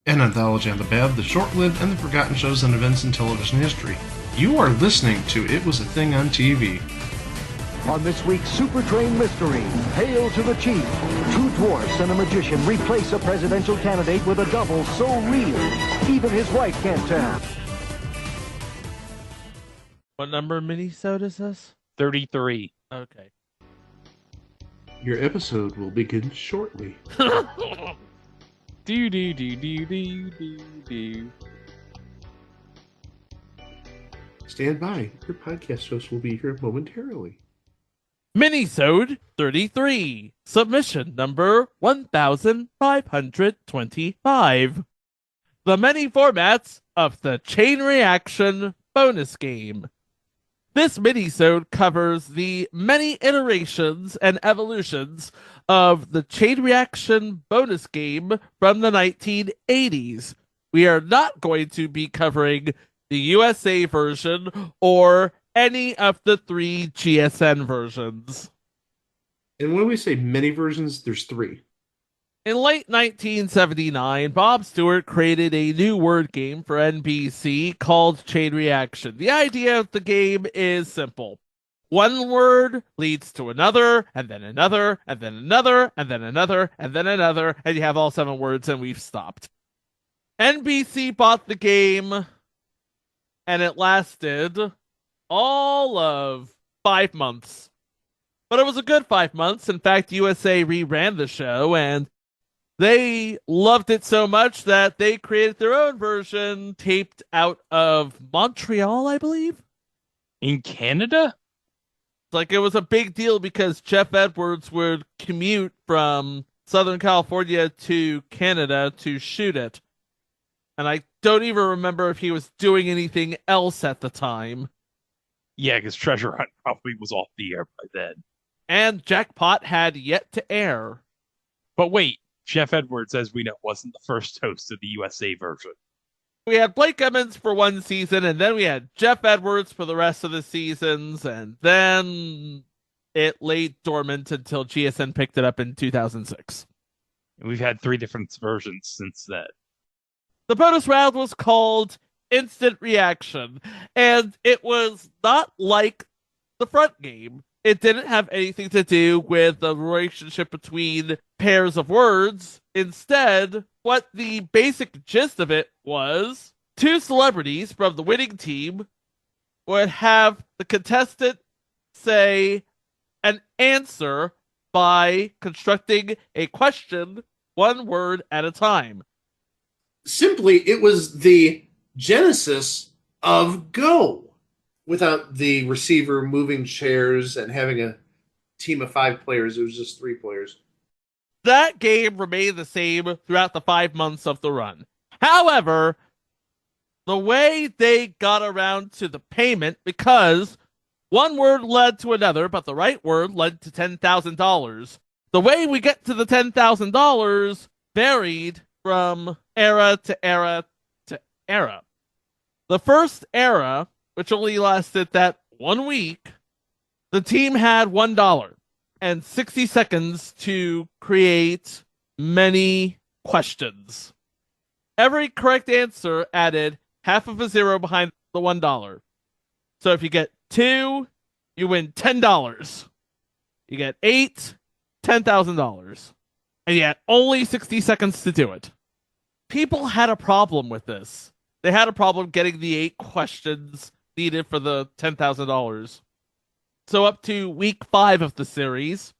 An anthology on the bad, the short-lived, and the forgotten shows and events in television history. You are listening to It Was a Thing on TV. On this week's Super Train Mystery, Hail to the Chief. Two dwarfs and a magician replace a presidential candidate with a double so real, even his wife can't tell. What number Minisode is this? 33. Okay. Your episode will begin shortly. Do do do do do do do. Stand by. Your podcast host will be here momentarily. Minisode 33. Submission number 1525. The many formats of the Chain Reaction bonus game. This minisode covers the many iterations and evolutions of the Chain Reaction bonus game from the 1980s. We are not going to be covering the USA version or any of the 3 GSN versions. And when we say many versions, there's 3. In late 1979, Bob Stewart created a new word game for NBC called Chain Reaction. The idea of the game is simple. One word leads to another, and then another, and then another, and then another, and then another, and you have all 7 words, and we've stopped. NBC bought the game, and it lasted all of 5 months. But it was a good 5 months. In fact, USA reran the show, and they loved it so much that they created their own version taped out of Montreal, I believe. In Canada? Like, it was a big deal because Jeff Edwards would commute from Southern California to Canada to shoot it. And I don't even remember if he was doing anything else at the time. Yeah, because Treasure Hunt probably was off the air by then. And Jackpot had yet to air. But wait, Jeff Edwards, as we know, wasn't the first host of the USA version. We had Blake Emmons for one season, and then we had Jeff Edwards for the rest of the seasons, and then it lay dormant until GSN picked it up in 2006. And we've had 3 different versions since then. The bonus round was called Instant Reaction, and it was not like the front game. It didn't have anything to do with the relationship between pairs of words. Instead, what the basic gist of it was, 2 celebrities from the winning team would have the contestant say an answer by constructing a question 1 word at a time. Simply, it was the genesis of Go. Without the receiver moving chairs and having a team of 5 players, it was just 3 players. That game remained the same throughout the 5 months of the run. However, the way they got around to the payment, because 1 word led to another, but the right word led to $10,000. The way we get to the $10,000 varied from era to era to era. The first era, which only lasted that 1 week, the team had $1 and 60 seconds to create many questions. Every correct answer added half of a zero behind the $1. So if you get 2, you win $10. You get 8, $10,000. And you had only 60 seconds to do it. People had a problem with this. They had a problem getting the 8 questions needed for the $10,000. So up to week 5 of the series,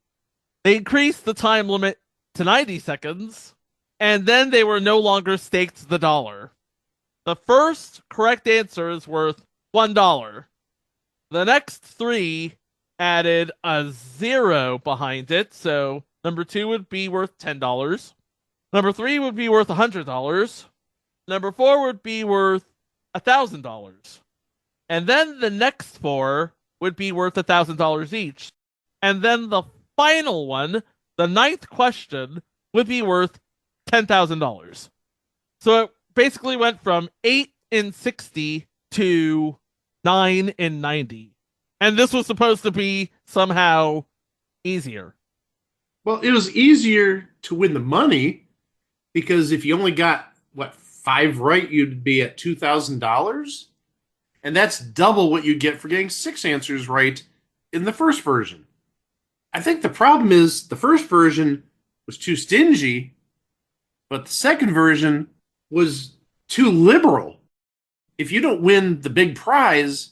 they increased the time limit to 90 seconds, and then they were no longer staked the dollar. The first correct answer is worth $1. The next 3 added a 0 behind it, so number 2 would be worth $10. Number 3 would be worth $100. Number 4 would be worth $1,000. And then the next 4 would be worth $1,000 each. And then the final one, the 9th question, would be worth $10,000. So it basically went from 8 in 60 to 9 in 90. And this was supposed to be somehow easier. Well, it was easier to win the money because if you only got what, 5 right, you'd be at $2,000. And that's double what you'd get for getting 6 answers right in the first version. I think the problem is the first version was too stingy, but the second version was too liberal. If you don't win the big prize,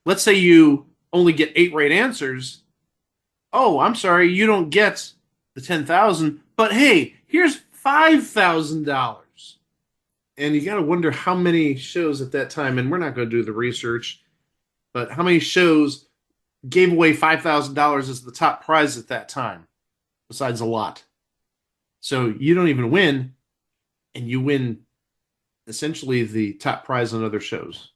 let's say you only get 8 right answers. Oh, I'm sorry, you don't get the 10,000, but hey, here's $5,000. And you got to wonder how many shows at that time, and we're not going to do the research, but how many shows gave away $5,000 as the top prize at that time, besides a lot. So you don't even win, and you win essentially the top prize on other shows.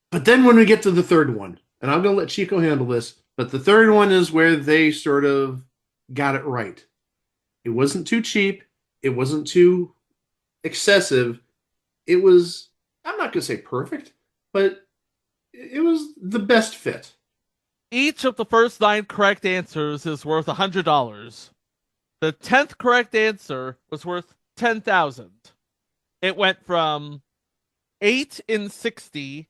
But then when we get to the third one, and I'm going to let Chico handle this, but the third one is where they sort of got it right. It wasn't too cheap. It wasn't too excessive. It was, I'm not going to say perfect, but it was the best fit. Each of the first 9 correct answers is worth $100. The 10th correct answer was worth $10,000. It went from 8 in 60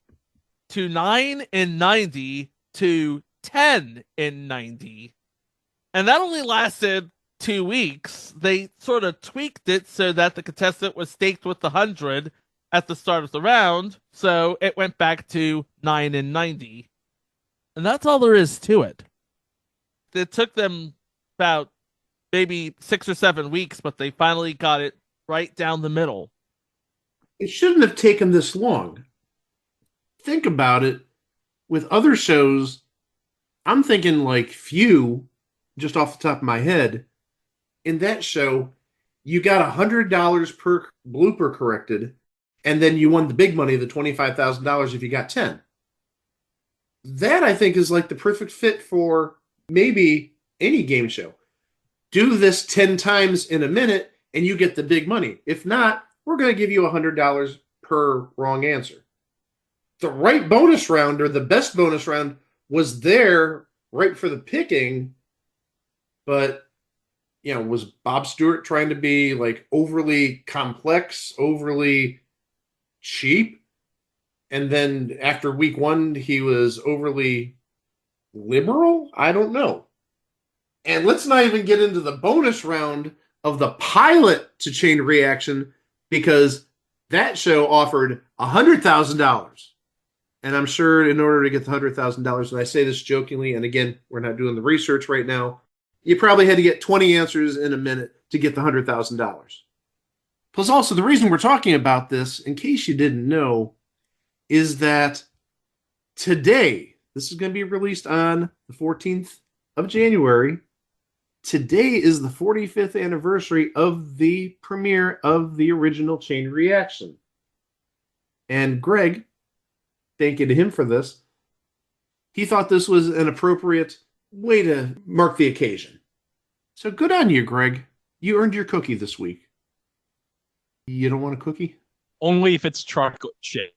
to 9 in 90 to 10 in 90. And that only lasted 2 weeks. They sort of tweaked it so that the contestant was staked with the 100 at the start of the round, so it went back to 9 in 90. And that's all there is to it. It took them about maybe 6 or 7 weeks, but they finally got it right down the middle. It shouldn't have taken this long. Think about it. With other shows, I'm thinking like Few, just off the top of my head. In that show, you got $100 per blooper corrected, and then you won the big money, the $25,000 if you got 10. That, I think, is like the perfect fit for maybe any game show. Do this 10 times in a minute, and you get the big money. If not, we're going to give you $100 per wrong answer. The right bonus round, or the best bonus round, was there right for the picking, but, you know, was Bob Stewart trying to be like overly complex, overly cheap? And then after week 1, he was overly liberal? I don't know. And let's not even get into the bonus round of the pilot to Chain Reaction, because that show offered $100,000. And I'm sure in order to get the $100,000, and I say this jokingly, and again, we're not doing the research right now, you probably had to get 20 answers in a minute to get the $100,000. Plus, also, the reason we're talking about this, in case you didn't know, is that today, this is going to be released on the 14th of January. Today is the 45th anniversary of the premiere of the original Chain Reaction. And Greg, thank you to him for this, he thought this was an appropriate way to mark the occasion. So good on you, Greg. You earned your cookie this week. You don't want a cookie? Only if it's chocolate chip.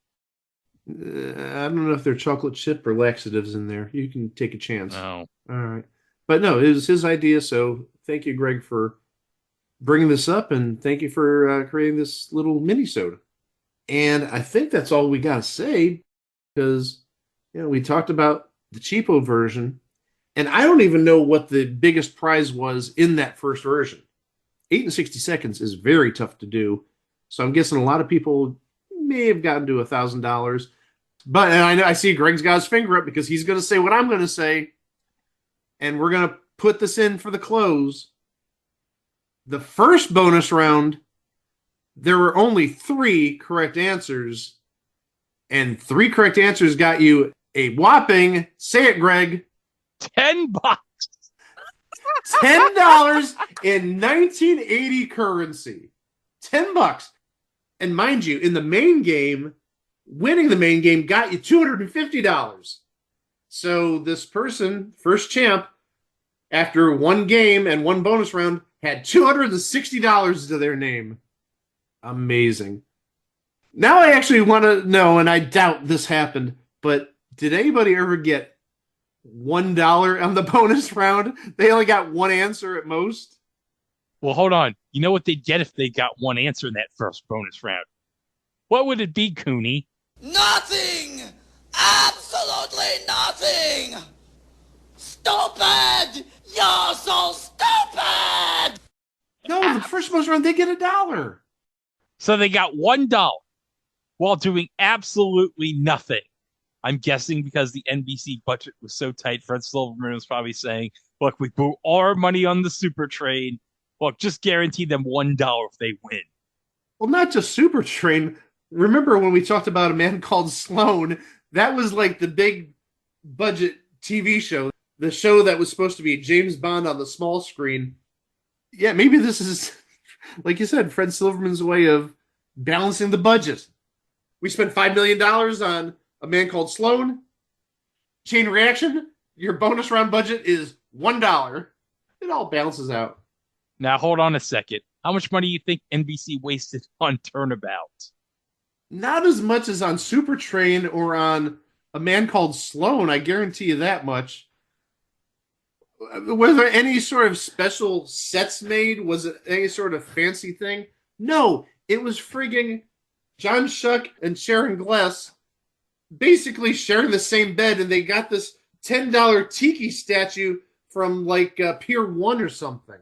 I don't know if they're chocolate chip or laxatives in there. You can take a chance. No. All right. But no, it was his idea, so thank you, Greg, for bringing this up, and thank you for creating this little minisode. And I think that's all we got to say, because, you know, we talked about the cheapo version, and I don't even know what the biggest prize was in that first version. 8 in 60 seconds is very tough to do, so I'm guessing a lot of people may have gotten to $1,000. But and I see Greg's got his finger up because he's going to say what I'm going to say, and we're going to put this in for the close. The first bonus round, there were only 3 correct answers, and 3 correct answers got you a whopping, say it, Greg, $10. $10 in 1980 currency. $10. And mind you, in the main game, winning the main game got you $250. So this person, first champ, after 1 game and 1 bonus round, had $260 to their name. Amazing. Now I actually want to know, and I doubt this happened, but did anybody ever get $1 on the bonus round? They only got 1 answer at most. Well, hold on. You know what they'd get if they got one answer in that first bonus round? What would it be, Cooney? Nothing! Absolutely nothing! Stupid! You're so stupid! No, the first bonus round, they get $1. So they got $1 while doing absolutely nothing. I'm guessing because the NBC budget was so tight, Fred Silverman was probably saying, look, we put all our money on the super train. Look, just guarantee them $1 if they win. Well, not just Super Train. Remember when we talked about A Man Called Sloan? That was like the big budget TV show, the show that was supposed to be James Bond on the small screen. Yeah, maybe this is, like you said, Fred Silverman's way of balancing the budget. We spent $5 million on A Man Called Sloan. Chain Reaction, your bonus round budget is $1. It all balances out. Now, hold on a second. How much money do you think NBC wasted on Turnabout? Not as much as on Super Train or on A Man Called Sloan, I guarantee you that much. Were there any sort of special sets made? Was it any sort of fancy thing? No, it was frigging John Shuck and Sharon Gless basically sharing the same bed, and they got this $10 tiki statue from like Pier 1 or something.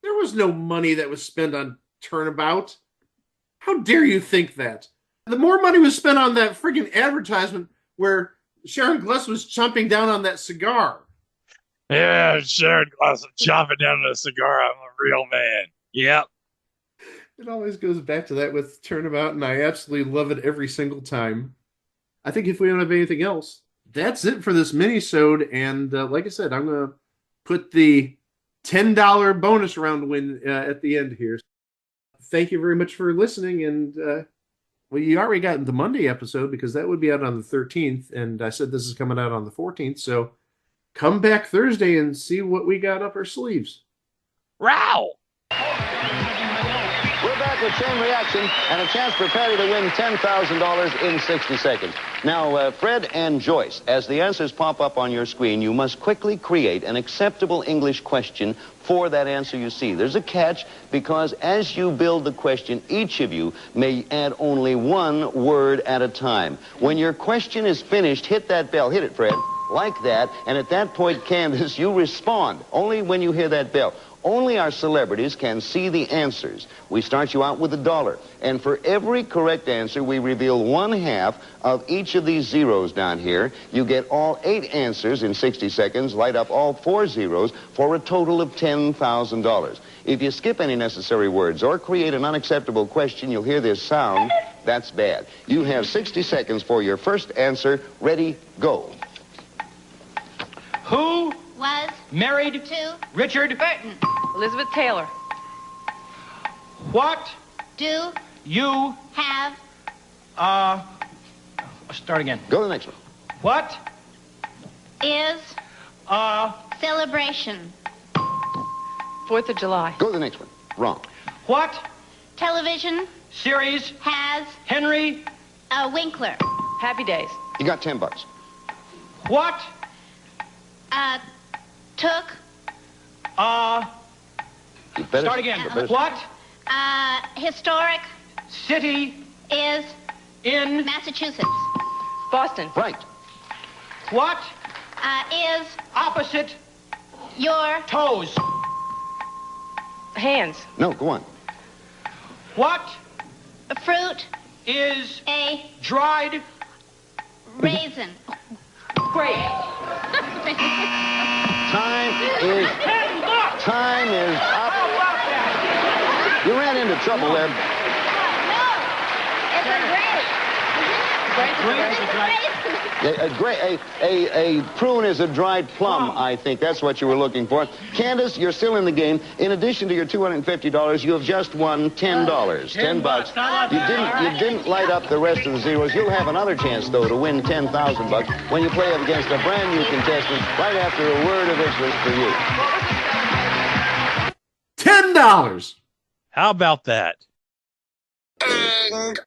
There was no money that was spent on Turnabout. How dare you think that? The more money was spent on that friggin' advertisement where Sharon Gless was chomping down on that cigar. Yeah, Sharon Glass chopping down a cigar. I'm a real man. Yep. It always goes back to that with Turnabout, and I absolutely love it every single time. I think if we don't have anything else, that's it for this mini-sode. And like I said, I'm going to put the $10 bonus round win at the end here. Thank you very much for listening. And well, you already got the Monday episode because that would be out on the 13th. And I said this is coming out on the 14th. So come back Thursday and see what we got up our sleeves. Row! We're back with Chain Reaction and a chance for Patty to win $10,000 in 60 seconds. Now, Fred and Joyce, as the answers pop up on your screen, you must quickly create an acceptable English question for that answer you see. There's a catch because as you build the question, each of you may add only one word at a time. When your question is finished, hit that bell. Hit it, Fred. Like that. And at that point, Candace, you respond only when you hear that bell. Only our celebrities can see the answers. We start you out with $1. And for every correct answer, we reveal 1/2 of each of these zeros down here. You get all 8 answers in 60 seconds, light up all 4 zeros for a total of $10,000. If you skip any necessary words or create an unacceptable question, you'll hear this sound. That's bad. You have 60 seconds for your first answer. Ready, go. Who Was married to Richard Burton. Elizabeth Taylor. What Do you have start again. Go to the next one. What is celebration. 4th of July. Go to the next one. Wrong. what Television series has Henry a Winkler. Happy Days. You got $10. what Took You better start again. you better- What historic city is in Massachusetts. Boston. Right. what Is opposite your toes? Hands. No, go on. What fruit is a dried raisin? Great. Time is up. How about that? You ran into trouble there. No, it's a A prune is a dried plum, I think. That's what you were looking for. Candace, you're still in the game. In addition to your $250, you have just won $10. $10. You didn't light up the rest of the zeros. You'll have another chance, though, to win $10,000 when you play up against a brand new contestant right after a word of interest for you. $10. How about that?